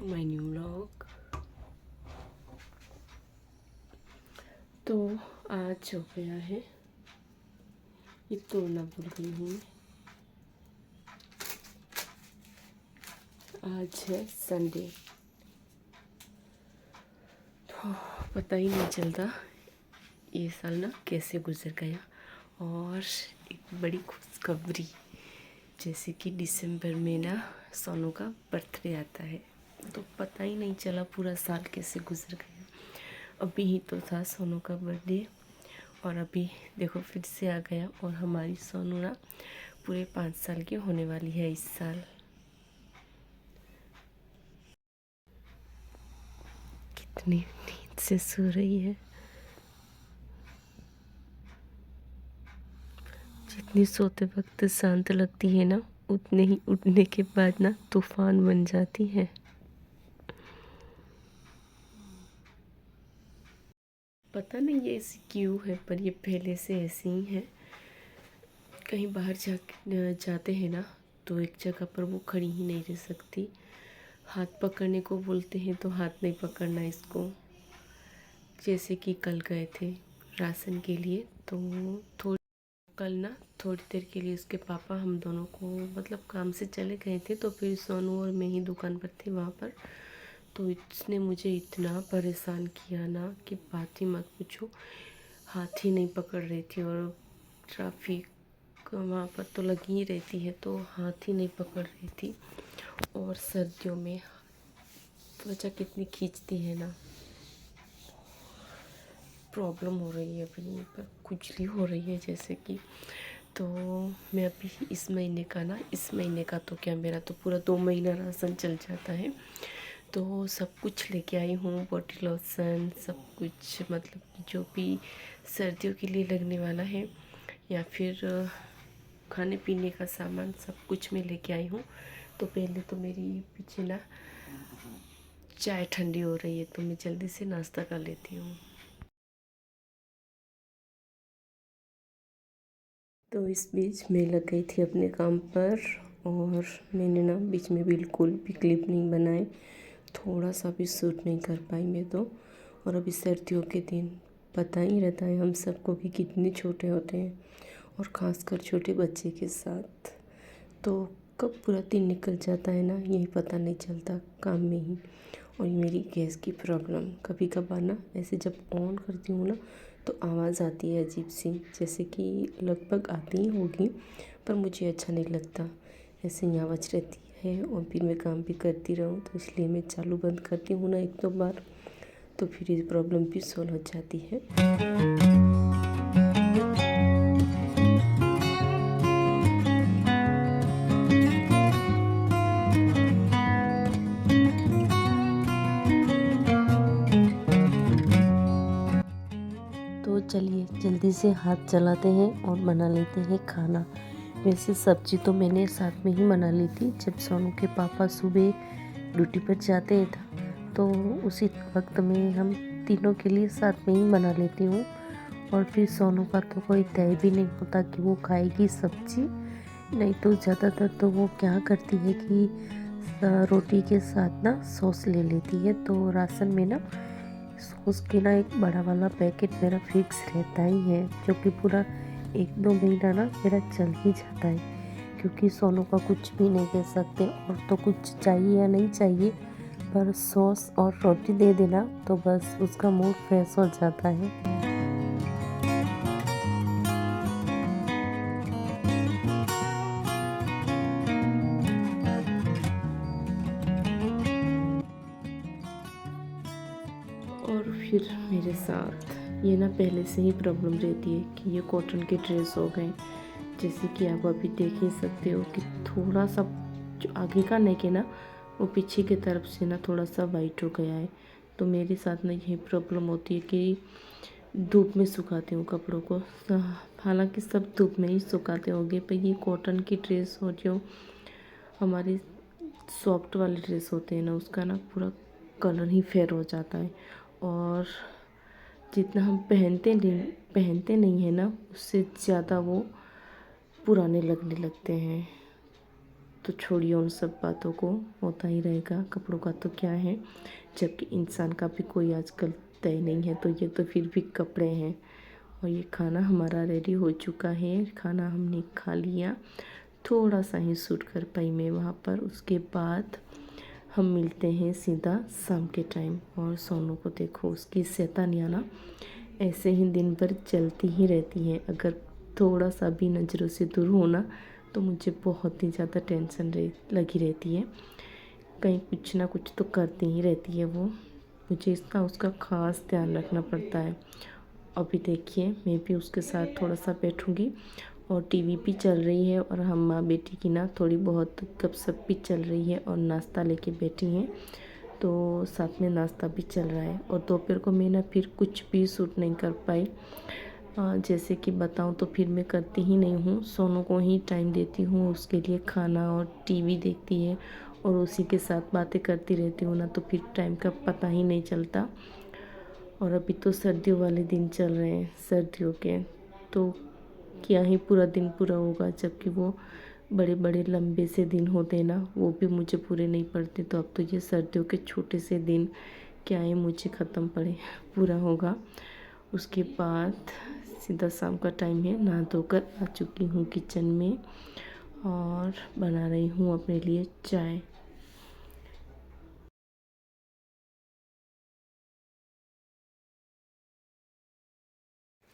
To my new vlog. तो आज हो गया है, ये तोड़ना भूल गई हूँ मैं। आज है संडे, तो पता ही नहीं चलता ये साल ना कैसे गुजर गया। और एक बड़ी खुशखबरी, जैसे कि दिसंबर में ना सोनू का बर्थडे आता है, तो पता ही नहीं चला पूरा साल कैसे गुजर गया। अभी ही तो था सोनू का बर्थडे और अभी देखो फिर से आ गया। और हमारी सोनू ना पूरे 5 साल की होने वाली है इस साल। कितनी नींद से सो रही है, जितनी सोते वक्त शांत लगती है ना, उतने ही उठने के बाद ना तूफान बन जाती है। पता नहीं ये ऐसी क्यों है, पर ये पहले से ऐसी ही है। कहीं बाहर जाते हैं ना, तो एक जगह पर वो खड़ी ही नहीं रह सकती। हाथ पकड़ने को बोलते हैं तो हाथ नहीं पकड़ना इसको। जैसे कि कल गए थे राशन के लिए, तो कल ना थोड़ी देर के लिए उसके पापा हम दोनों को मतलब काम से चले गए थे, तो फिर सोनू और मैं ही दुकान पर थे वहाँ पर। तो इसने मुझे इतना परेशान किया ना कि बात ही मत पूछो। हाथ ही नहीं पकड़ रही थी, और ट्रैफिक वहाँ पर तो लगी ही रहती है, तो हाथ ही नहीं पकड़ रही थी। और सर्दियों में त्वचा कितनी खींचती है ना, प्रॉब्लम हो रही है अभी पर, खुजली हो रही है जैसे कि। तो मैं अभी इस महीने का तो क्या, मेरा तो पूरा 2 महीना राशन चल जाता है। तो सब कुछ लेके आई हूँ, बॉडी लोशन सब कुछ, मतलब जो भी सर्दियों के लिए लगने वाला है, या फिर खाने पीने का सामान सब कुछ मैं लेके आई हूँ। तो पहले तो मेरी पीछे ना चाय ठंडी हो रही है, तो मैं जल्दी से नाश्ता कर लेती हूँ। तो इस बीच मैं लग गई थी अपने काम पर, और मैंने ना बीच में बिल्कुल भी क्लिप नहीं बनाए, थोड़ा सा भी शूट नहीं कर पाई मैं तो। और अभी सर्दियों के दिन पता ही रहता है हम सबको कि कितने छोटे होते हैं, और ख़ासकर छोटे बच्चे के साथ तो कब पूरा दिन निकल जाता है ना, यही पता नहीं चलता काम में ही। और ये मेरी गैस की प्रॉब्लम, कभी कभार ना ऐसे जब ऑन करती हूँ ना, तो आवाज़ आती है अजीब सी, जैसे कि लगभग आती ही होगी, पर मुझे अच्छा नहीं लगता। ऐसे ही आवाज़ रहती है, और फिर मैं काम भी करती रहूँ, तो इसलिए मैं चालू बंद करती हूँ ना 1-2 बार, तो फिर ये प्रॉब्लम भी सॉल्व हो जाती है। तो चलिए जल्दी से हाथ चलाते हैं और बना लेते हैं खाना। वैसे सब्जी तो मैंने साथ में ही बना ली थी, जब सोनू के पापा सुबह ड्यूटी पर जाते हैं था, तो उसी वक्त में हम तीनों के लिए साथ में ही बना लेती हूँ। और फिर सोनू का तो कोई तय भी नहीं होता कि वो खाएगी सब्जी, नहीं तो ज़्यादातर तो वो क्या करती है कि रोटी के साथ ना सॉस ले लेती है। तो राशन में ना सॉस की ना एक बड़ा वाला पैकेट मेरा फिक्स रहता ही है, जो कि पूरा 1-2 महीना ना मेरा चल ही जाता है, क्योंकि सोनू का कुछ भी नहीं कह सकते, और तो कुछ चाहिए या नहीं चाहिए, पर सॉस और रोटी दे देना तो बस उसका मूड फ्रेश हो जाता है। और फिर मेरे साथ ये ना पहले से ही प्रॉब्लम रहती है कि ये कॉटन के ड्रेस हो गए, जैसे कि आप अभी देख ही सकते हो कि थोड़ा सा जो आगे का नेक है ना, वो पीछे की तरफ से ना थोड़ा सा वाइट हो गया है। तो मेरे साथ ना यही प्रॉब्लम होती है कि धूप में सुखाती हूँ कपड़ों को, हालांकि सब धूप में ही सुखाते होंगे, पर ये कॉटन की ड्रेस हो जो हमारी सॉफ्ट वाले ड्रेस होते हैं ना, उसका ना पूरा कलर ही फेयर हो जाता है, और जितना हम पहनते नहीं है ना, उससे ज़्यादा वो पुराने लगने लगते हैं। तो छोड़िए उन सब बातों को, होता ही रहेगा। कपड़ों का तो क्या है, जबकि इंसान का भी कोई आजकल तय नहीं है, तो ये तो फिर भी कपड़े हैं। और ये खाना हमारा रेडी हो चुका है, खाना हमने खा लिया। थोड़ा सा ही शूट कर पाई मैं वहाँ पर। उसके बाद हम मिलते हैं सीधा शाम के टाइम। और सोनू को देखो, उसकी शैतानियाँ ऐसे ही दिन भर चलती ही रहती है। अगर थोड़ा सा भी नज़रों से दूर होना तो मुझे बहुत ही ज़्यादा टेंशन लगी रहती है। कहीं कुछ ना कुछ तो करती ही रहती है वो, मुझे इसका उसका ख़ास ध्यान रखना पड़ता है। अभी देखिए मैं भी उसके साथ थोड़ा सा बैठूंगी और टीवी भी चल रही है और हम माँ बेटी की ना थोड़ी बहुत गपशप भी चल रही है और नाश्ता लेके बैठी हैं, तो साथ में नाश्ता भी चल रहा है। और दोपहर को मैं ना फिर कुछ भी शूट नहीं कर पाई। जैसे कि बताऊं तो फिर मैं करती ही नहीं हूँ, सोनू को ही टाइम देती हूँ, उसके लिए खाना और टीवी देखती है और उसी के साथ बातें करती रहती हूँ ना, तो फिर टाइम का पता ही नहीं चलता। और अभी तो सर्दियों वाले दिन चल रहे हैं, सर्दियों के तो क्या ही पूरा दिन पूरा होगा, जबकि वो बड़े बड़े लंबे से दिन होते हैं ना, वो भी मुझे पूरे नहीं पड़ते। तो अब तो ये सर्दियों के छोटे से दिन क्या है मुझे ख़त्म पड़े पूरा होगा। उसके बाद सीधा शाम का टाइम है, नहा धोकर आ चुकी हूँ किचन में और बना रही हूँ अपने लिए चाय।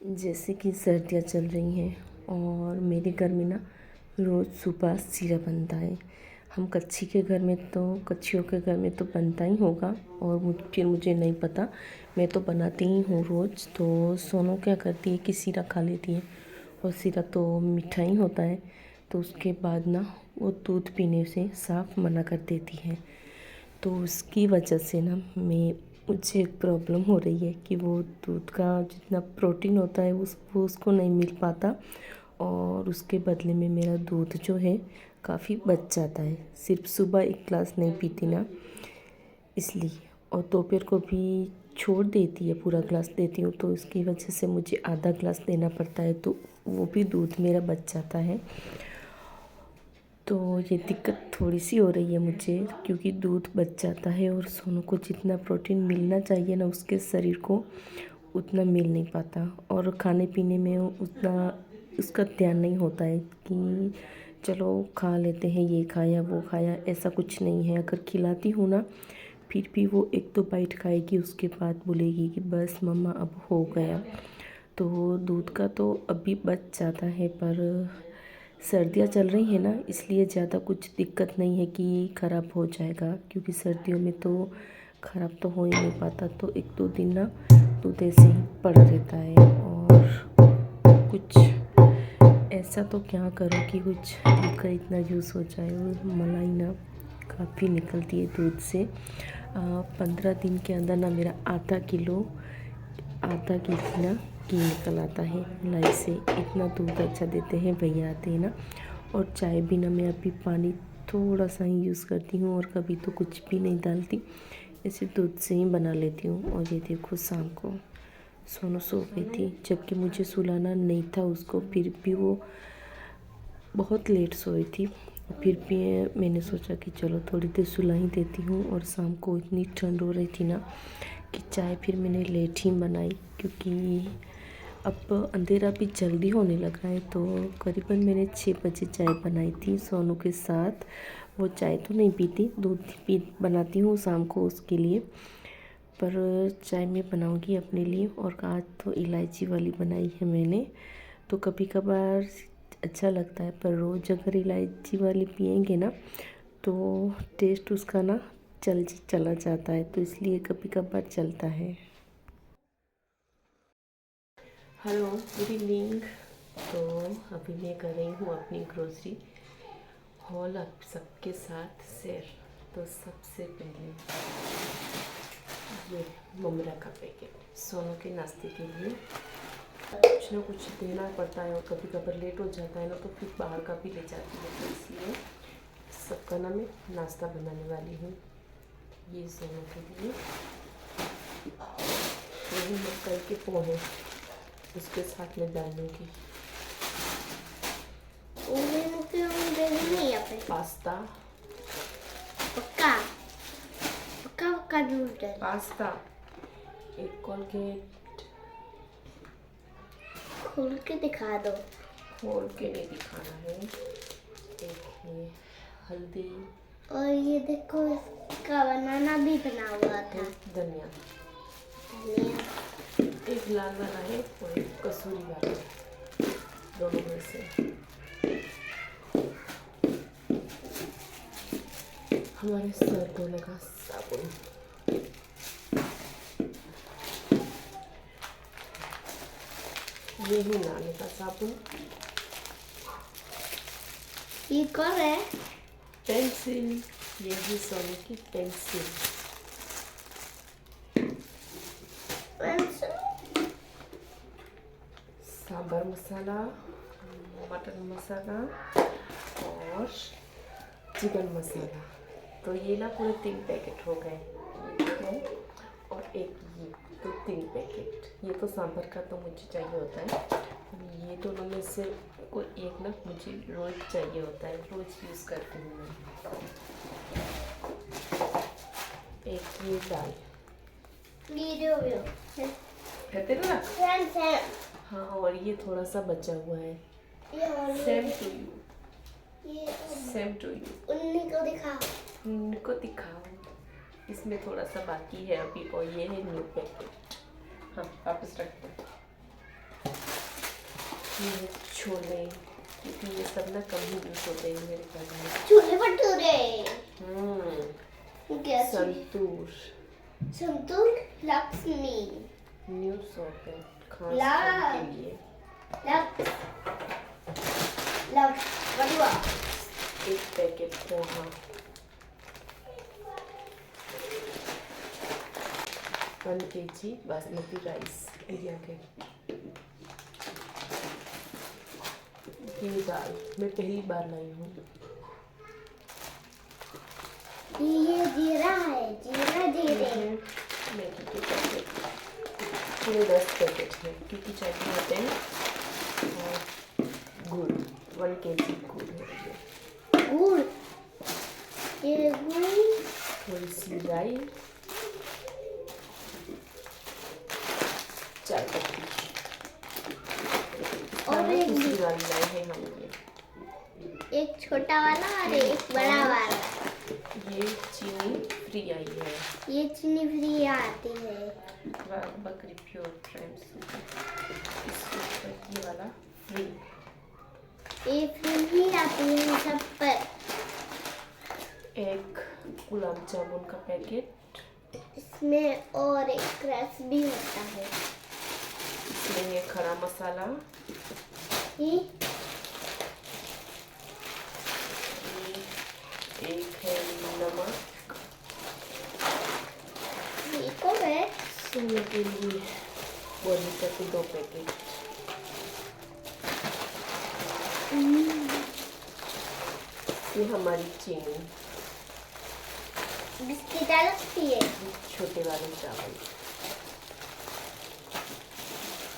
जैसे कि सर्दियाँ चल रही हैं और मेरे घर में ना रोज़ सुबह सीरा बनता है। हम कच्छी के घर में तो कच्छियों के घर में तो बनता ही होगा, और फिर मुझे नहीं पता, मैं तो बनाती ही हूँ रोज़। तो सोनू क्या करती है कि सीरा खा लेती है, और सीरा तो मीठा ही होता है, तो उसके बाद ना वो दूध पीने से साफ मना कर देती है। तो उसकी वजह से ना मुझे एक प्रॉब्लम हो रही है कि वो दूध का जितना प्रोटीन होता है वो उसको नहीं मिल पाता, और उसके बदले में मेरा दूध जो है काफ़ी बच जाता है। सिर्फ सुबह एक गिलास नहीं पीती ना, इसलिए। और दोपहर को भी छोड़ देती है, पूरा गिलास देती हूँ तो इसकी वजह से मुझे आधा गिलास देना पड़ता है, तो वो भी दूध मेरा बच जाता है। तो ये दिक्कत थोड़ी सी हो रही है मुझे, क्योंकि दूध बच जाता है और सोनू को जितना प्रोटीन मिलना चाहिए ना उसके शरीर को उतना मिल नहीं पाता, और खाने पीने में उतना उसका ध्यान नहीं होता है कि चलो खा लेते हैं, ये खाया वो खाया, ऐसा कुछ नहीं है। अगर खिलाती हूँ ना फिर भी वो एक दो बाइट खाएगी, उसके बाद बोलेगी कि बस मम्मा अब हो गया। तो दूध का तो अभी बच जाता है, पर सर्दियाँ चल रही हैं ना, इसलिए ज़्यादा कुछ दिक्कत नहीं है कि ख़राब हो जाएगा, क्योंकि सर्दियों में तो ख़राब तो हो ही नहीं पाता। तो एक दो दिन ना दूध ऐसे ही पड़ा रहता है, और कुछ ऐसा तो क्या करूँ कि कुछ दूध का इतना यूज़ हो जाए। और मलाई ना काफ़ी निकलती है दूध से। 15 दिन के अंदर ना मेरा आधा केजी ना घी निकल आता है मलाई से। इतना दूध अच्छा देते हैं भैया आते हैं ना। और चाय भी ना मैं अभी पानी थोड़ा सा ही यूज़ करती हूँ, और कभी तो कुछ भी नहीं डालती, ऐसे दूध से ही बना लेती हूँ। और ये देखो शाम को सोनू सो गई थी, जबकि मुझे सुलाना नहीं था उसको, फिर भी वो बहुत लेट सोई थी। फिर भी मैंने सोचा कि चलो थोड़ी देर सुला ही देती हूँ। और शाम को इतनी ठंड हो रही थी ना कि चाय फिर मैंने लेट ही बनाई, क्योंकि अब अंधेरा भी जल्दी होने लगा है। तो करीबन मैंने 6 बजे चाय बनाई थी सोनू के साथ। वो चाय तो नहीं पीती, दूध पी बनाती हूँ शाम को उसके लिए, पर चाय मैं बनाऊँगी अपने लिए। और आज तो इलायची वाली बनाई है मैंने। तो कभी कभार अच्छा लगता है, पर रोज़ अगर इलायची वाली पियेंगे ना तो टेस्ट उसका ना चला जाता है, तो इसलिए कभी कभार चलता है। Hello, good evening. तो अभी मैं कर रही हूँ अपनी ग्रोसरी हॉल आप सबके साथ शेयर। तो सबसे पहले ये ममरा का पैकेट सोनू के नाश्ते के लिए। कुछ ना कुछ देना पड़ता है, और कभी कभार लेट हो जाता है ना तो फिर बाहर का भी ले जाती है, तो इसलिए सबका ना मैं नाश्ता बनाने वाली हूँ। ये सोनू के लिए यही मकई के पोहे उसके साथ में डालूँगी। उन्हें मुझे दे नहीं यहाँ पे पास्ता पक्का पक्का पक्का नूडल पास्ता, एक कोलगेट, खोल के दिखा दो। खोल के नहीं दिखाना है, एक ये हल्दी और ये देखो इसका बनाना भी बना हुआ था। धनिया, धनिया एक लाल वाला है और एक कसूरी वाला है, दोनों में से। हमारे सर धोने का साबुन, ये ही नहाने का साबुन, ये कौन है? पेंसिल, ये भी सोने की पेंसिल, सांभर मसाला, मटन मसाला और चिकन मसाला। तो ये ना पूरे 3 पैकेट हो गए, और एक ये, तो 3 पैकेट। ये तो सांभर का तो मुझे चाहिए होता है, ये दोनों में से कोई एक ना मुझे रोज चाहिए होता है, रोज यूज़ करती हूँ मैं। एक ये दाल ये जो है तेरा ना? सेम हाँ, और ये थोड़ा सा बचा हुआ है। ये सेम टू यू, ये सेम टू यू। उन्हीं को दिखा। इनको दिखाओ, इसमें थोड़ा सा बाकी है अभी, और ये है न्यू पैकेट। हाँ, वापस रखते हैं। ये है छोले, क्योंकि ये सब ना कम ही यूज होते हैं मेरे घर में। छोले भटूरे संतूर, संतूर लक्ष्मी न्यू सॉकेट, खास ला- के लिए बढ़िया। एक packet poha, 1 kg basmati rice India के। ये दाल मैं पहली बार लाई हूँ। ये जीरा है, जीरे मैगी के पैकेट पूरे 10 पैकेट हैं, क्योंकि चाहिए होते हैं। और गुड़, 1 kg गुड़ है ये। गुड़, ये गुड़ थोड़ी सी राई, चाय पत्ती, और एक दूसरी वाली लाई है हम ये। एक छोटा वाला और एक बड़ा वाला। ये चीनी फ्री आई है, ये चीनी फ्री आती है। बकरी प्योर प्राइम सूप, इसके ऊपर ये वाला फ्री। ये फ्री ही आती है सब पर। एक गुलाब जामुन का पैकेट, इसमें और एक क्रश भी होता है। इसमें है खड़ा मसाला, ये एक है नमक, ये कौन है? सोने के लिए बोर्नवीटा के 2 पैकेट, ये हमारी चीनी, बिस्किट लगती है। छोटे वाले चावल,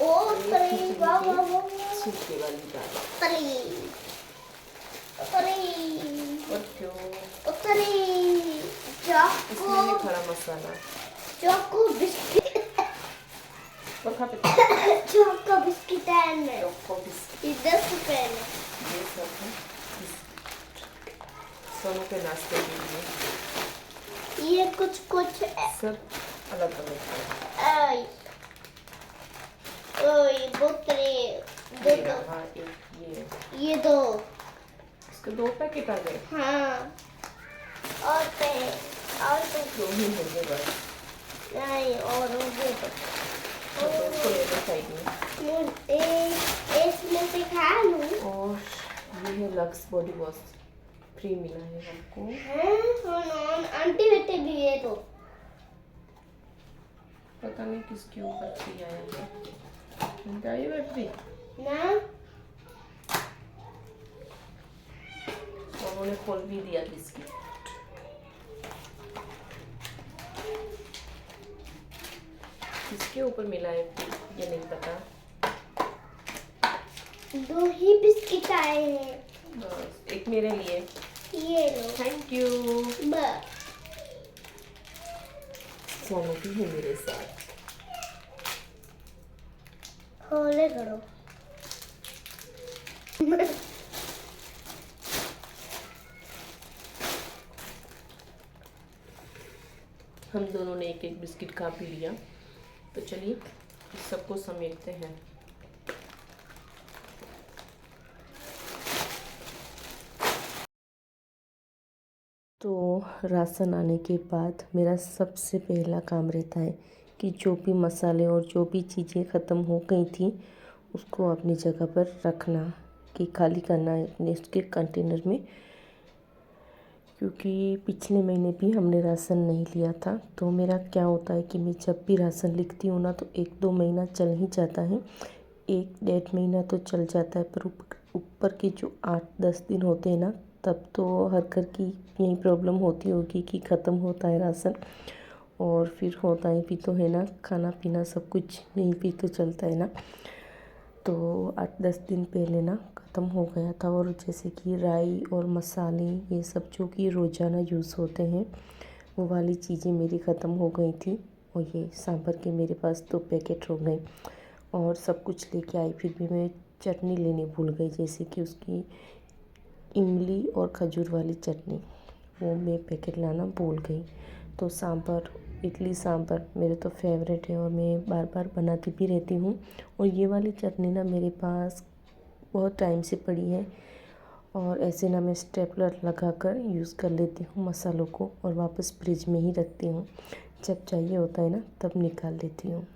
ओ ये परी, खिचड़ी वाह की वाह वाह, छिलके वाली दाल, परी परी और क्यों परी इसमें है चोको खड़ा मसाला, चोको बिस्किट और खा पे चोको बिस्किट है। चोको बिस्किट, ये 10 रुपए में। ये सब है बिस्किट, सोनू के नाश्ते के लिए। ये कुछ सब अलग अलग है। ओए ओए बोतले दो ये दो, रहा एक ये दो। इसके 2 पैकेट आ गए, हाँ और पे और पे 2 ही होंगे बस। नहीं और हो गए तो इसको ले लो साइड में। इसमें से खा लूं। और ये है लक्स बॉडी वॉश, फ्री मिला है हमको। हाँ आंटी बेटे भी ये दो। पता नहीं किसके ऊपर फ्री आया है, आई है फ्री। ना और उन्होंने खोल भी दिया बिस्किट। किसके ऊपर मिला है फ्री ये नहीं पता। 2 ही बिस्किट आए हैं। बस एक मेरे लिए। ये लो थैंक यू। बस। सोनू भी है मेरे साथ। होले करो। हम दोनों ने एक एक बिस्किट खा पी लिया, तो चलिए इस सबको समेटते हैं। तो राशन आने के बाद मेरा सबसे पहला काम रहता है कि जो भी मसाले और जो भी चीज़ें ख़त्म हो गई थी उसको अपनी जगह पर रखना, कि खाली करना है अपने उसके कंटेनर में। क्योंकि पिछले महीने भी हमने राशन नहीं लिया था, तो मेरा क्या होता है कि मैं जब भी राशन लिखती हूँ ना तो 1-2 महीना चल ही जाता है, 1-1.5 महीना तो चल जाता है। पर ऊपर के जो 8-10 दिन होते हैं ना, तब तो हर घर की यही प्रॉब्लम होती होगी कि ख़त्म होता है राशन, और फिर होता ही भी तो है ना, खाना पीना सब कुछ यहीं पे तो चलता है ना। तो 8-10 दिन पहले ना ख़त्म हो गया था। और जैसे कि राई और मसाले, ये सब जो कि रोज़ाना यूज़ होते हैं, वो वाली चीज़ें मेरी ख़त्म हो गई थी। और ये सांभर के मेरे पास 2 पैकेट हो गए, और सब कुछ लेके आई। फिर भी मैं चटनी लेनी भूल गई, जैसे कि उसकी इमली और खजूर वाली चटनी, वो मैं पैकेट लाना भूल गई। तो सांभर, इडली सांभर मेरे तो फेवरेट है और मैं बार बार बनाती भी रहती हूँ। और ये वाली चटनी ना मेरे पास बहुत टाइम से पड़ी है, और ऐसे ना मैं स्टेपलर लगा कर यूज़ कर लेती हूँ मसालों को, और वापस फ्रिज में ही रखती हूँ। जब चाहिए होता है ना तब निकाल लेती हूँ।